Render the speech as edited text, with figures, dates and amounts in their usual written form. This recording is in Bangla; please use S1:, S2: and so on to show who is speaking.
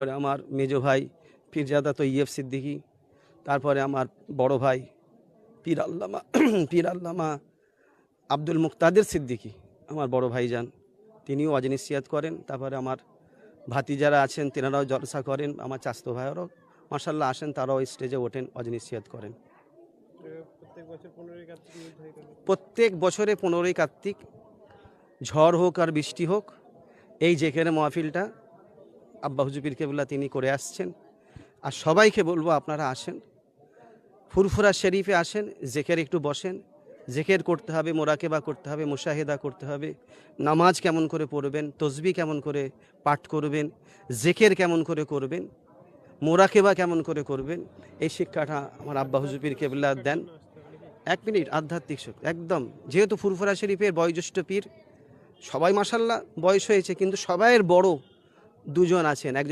S1: তারপরে আমার মেজো ভাই পীরজাদা তৈয়ব সিদ্দিকী, তারপরে আমার বড় ভাই পীর আল্লামা আব্দুল মুক্তাদির সিদ্দিকী, আমার বড় ভাইজান, তিনিও ওয়াজ নসিহত করেন। তারপরে আমার ভাতিজারা আছেন, তেনারাও জলসা করেন। আমার চাচতো ভাইয়েরাও মাশাল্লাহ আসেন, তারাও স্টেজে ওঠেন, ওয়াজ নসিহত করেন। প্রত্যেক বছরে 15ই কার্তিক, ঝড় হোক আর বৃষ্টি হোক, এই জেকের মাহফিলটা আব্বা হুজুর পীর কেবলা তিনি করে আসছেন। আর সবাইকে বলবো আপনারা আসেন, ফুরফুরা শরীফে আসেন, জেকের একটু বসেন। জেকের করতে হবে, মোরাকেবা করতে হবে, মুশাহেদা করতে হবে, নামাজ কেমন করে পড়বেন, তসবিহ কেমন করে পাঠ করবেন, জেকের কেমন করে করবেন, মোরাকেবা কেমন করে করবেন, এই শিক্ষাটা আমার আব্বা হুজুর পীর কেবলা দেন। 1 মিনিট, আধ্যাত্মিক শক্তি একদম। যেহেতু ফুরফুরা শরীফের বয়োজ্যেষ্ঠ পীর, সবাই মাশাল্লাহ বয়স হয়েছে, কিন্তু সবাইয়ের বড় দুজন আছেন। একজন